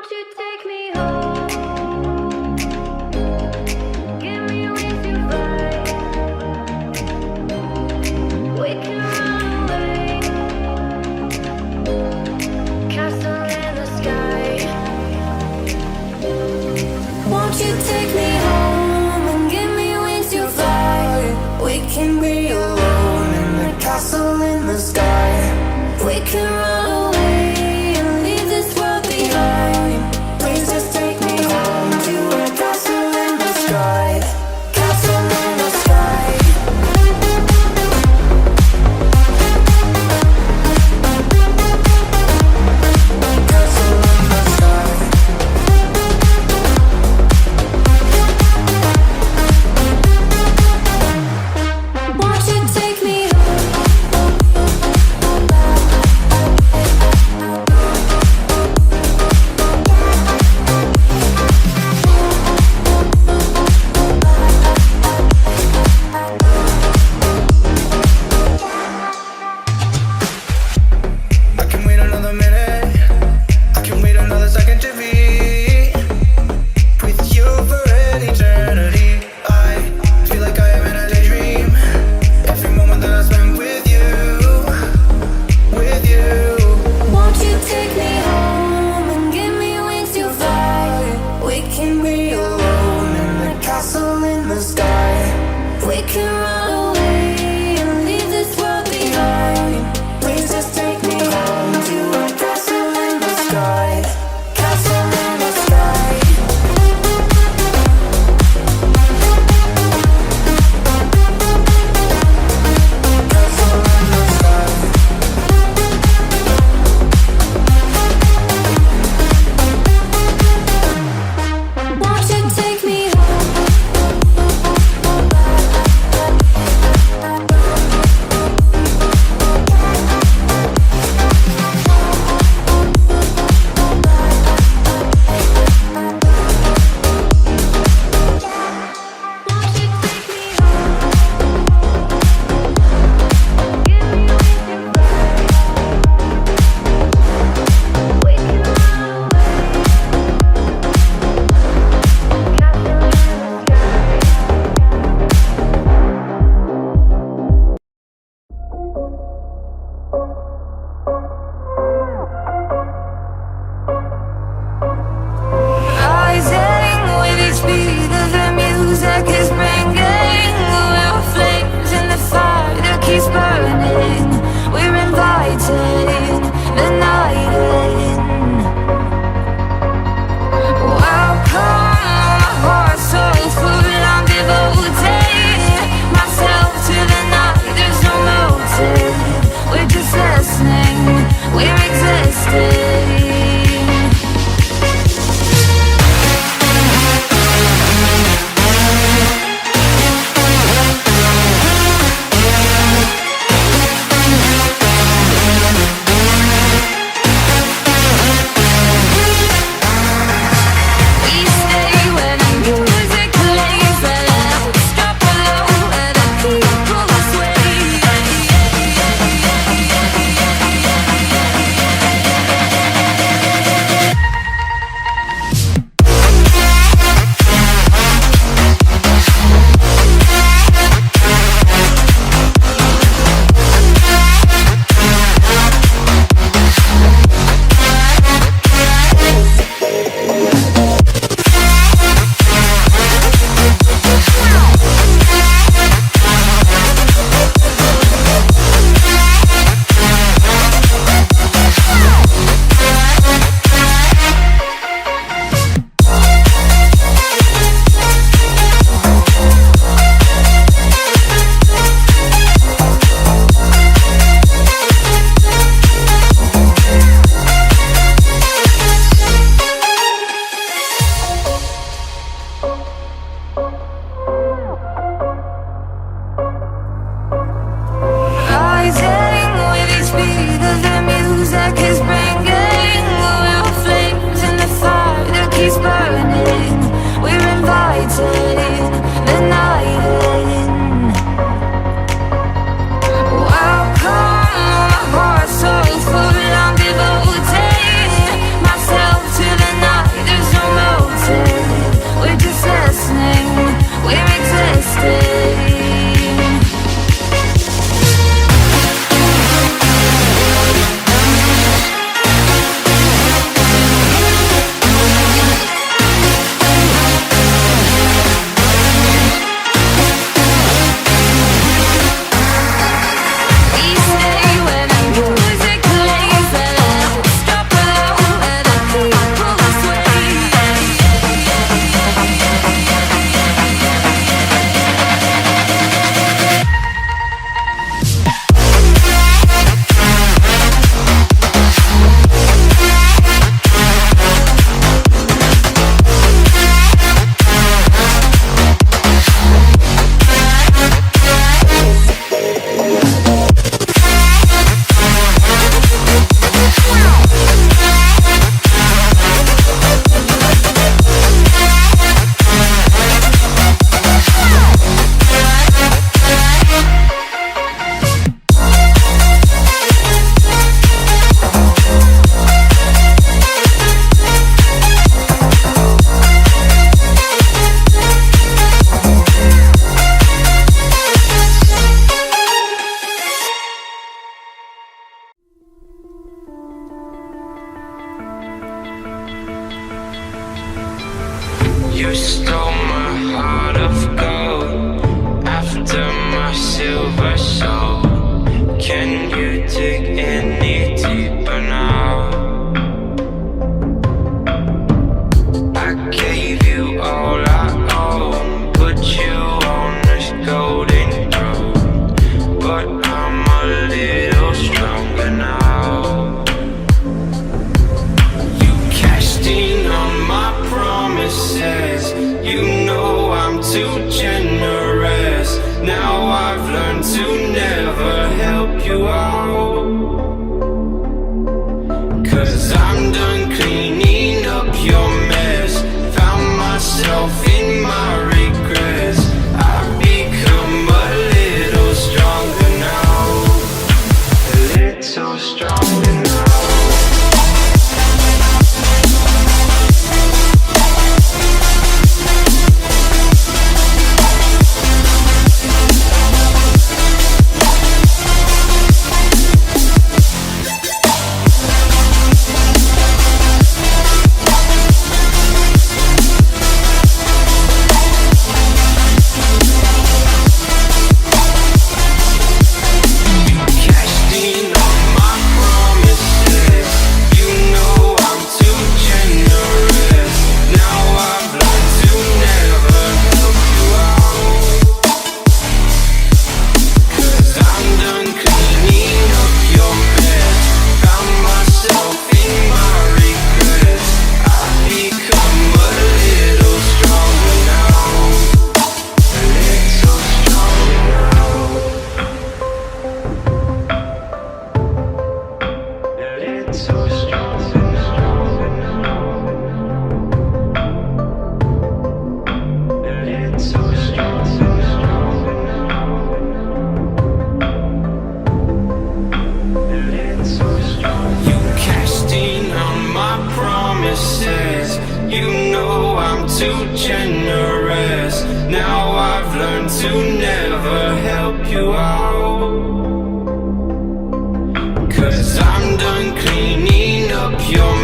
Won't you take me home? Give me wings to fly. We can run away. Castle in the sky. Won't you take me home and give me wings to fly? We can be alone in the castle in the sky. We can run away and leave this world behind. Please You stole my heart of gold after my silver soul. Can you dig any deeper now? I gave you all I own, put you on this golden throne, but I'm a little stronger now. You cashed in on my promises, you know I'm too generous. Now I've learned to never help you out, 'cause I'm done cleaning up your mess. Found myself in my regrets. I've become a little stronger now, a little stronger now. You know I'm too generous. Now I've learned to never help you out, 'cause I'm done cleaning up your